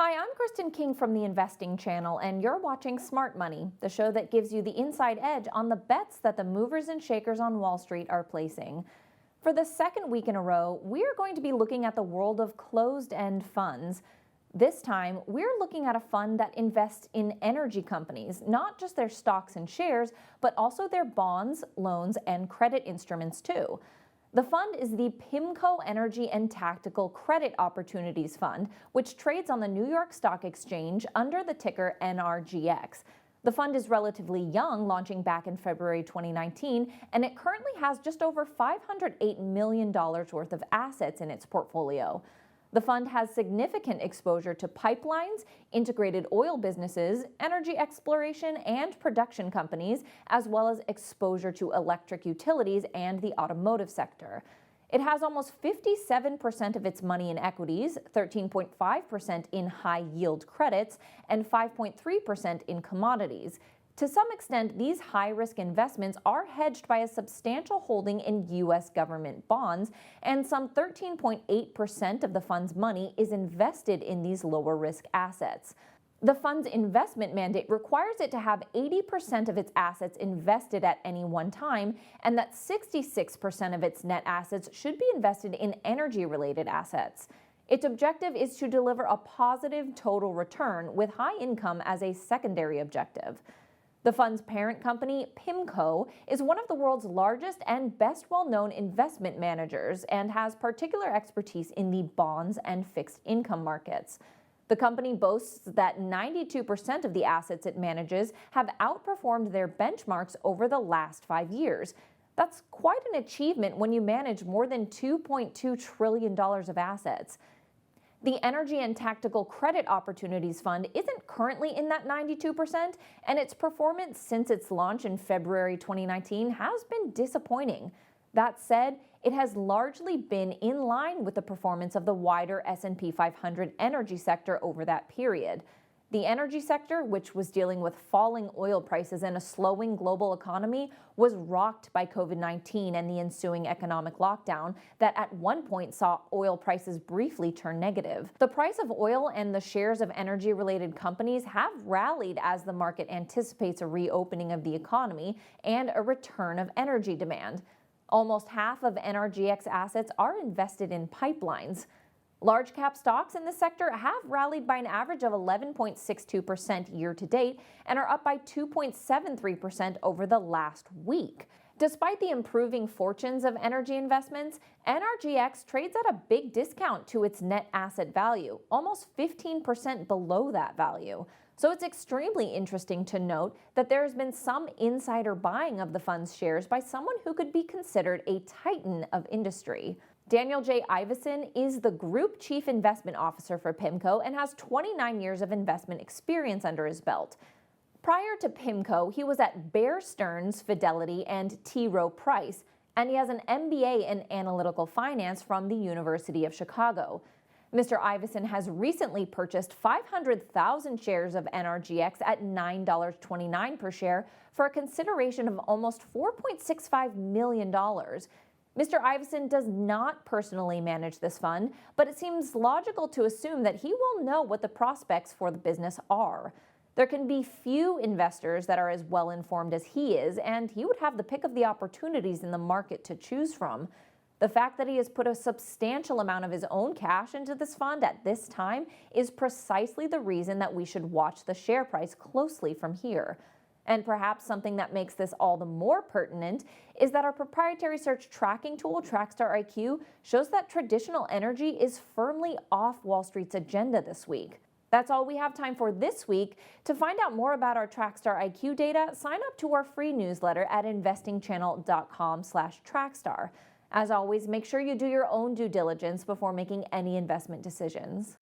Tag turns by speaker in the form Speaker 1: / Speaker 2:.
Speaker 1: Hi, I'm Kristen King from the Investing Channel, and you're watching Smart Money, the show that gives you the inside edge on the bets that the movers and shakers on Wall Street are placing. For the second week in a row, we're going to be looking at the world of closed-end funds. This time, we're looking at a fund that invests in energy companies, not just their stocks and shares, but also their bonds, loans, and credit instruments too. The fund is the PIMCO Energy and Tactical Credit Opportunities Fund, which trades on the New York Stock Exchange under the ticker NRGX. The fund is relatively young, launching back in February 2019, and it currently has just over $508 million worth of assets in its portfolio. The fund has significant exposure to pipelines, integrated oil businesses, energy exploration and production companies, as well as exposure to electric utilities and the automotive sector. It has almost 57% of its money in equities, 13.5% in high-yield credits, and 5.3% in commodities. To some extent, these high-risk investments are hedged by a substantial holding in U.S. government bonds, and some 13.8% of the fund's money is invested in these lower-risk assets. The fund's investment mandate requires it to have 80% of its assets invested at any one time, and that 66% of its net assets should be invested in energy-related assets. Its objective is to deliver a positive total return with high income as a secondary objective. The fund's parent company, PIMCO, is one of the world's largest and best well-known investment managers and has particular expertise in the bonds and fixed income markets. The company boasts that 92% of the assets it manages have outperformed their benchmarks over the last 5 years. That's quite an achievement when you manage more than $2.2 trillion of assets. The Energy and Tactical Credit Opportunities Fund isn't currently in that 92%, and its performance since its launch in February 2019 has been disappointing. That said, it has largely been in line with the performance of the wider S&P 500 energy sector over that period. The energy sector, which was dealing with falling oil prices and a slowing global economy, was rocked by COVID-19 and the ensuing economic lockdown that at one point saw oil prices briefly turn negative. The price of oil and the shares of energy-related companies have rallied as the market anticipates a reopening of the economy and a return of energy demand. Almost half of NRGX assets are invested in pipelines. Large-cap stocks in this sector have rallied by an average of 11.62% year-to-date and are up by 2.73% over the last week. Despite the improving fortunes of energy investments, NRGX trades at a big discount to its net asset value, almost 15% below that value. So it's extremely interesting to note that there has been some insider buying of the fund's shares by someone who could be considered a titan of industry. Daniel J. Ivison is the Group Chief Investment Officer for PIMCO and has 29 years of investment experience under his belt. Prior to PIMCO, he was at Bear Stearns, Fidelity, and T. Rowe Price, and he has an MBA in analytical finance from the University of Chicago. Mr. Ivison has recently purchased 500,000 shares of NRGX at $9.29 per share for a consideration of almost $4.65 million. Mr. Ivison does not personally manage this fund, but it seems logical to assume that he will know what the prospects for the business are. There can be few investors that are as well informed as he is, and he would have the pick of the opportunities in the market to choose from. The fact that he has put a substantial amount of his own cash into this fund at this time is precisely the reason that we should watch the share price closely from here. And perhaps something that makes this all the more pertinent is that our proprietary search tracking tool, Trackstar IQ, shows that traditional energy is firmly off Wall Street's agenda this week. That's all we have time for this week. To find out more about our Trackstar IQ data, sign up to our free newsletter at investingchannel.com/Trackstar. As always, make sure you do your own due diligence before making any investment decisions.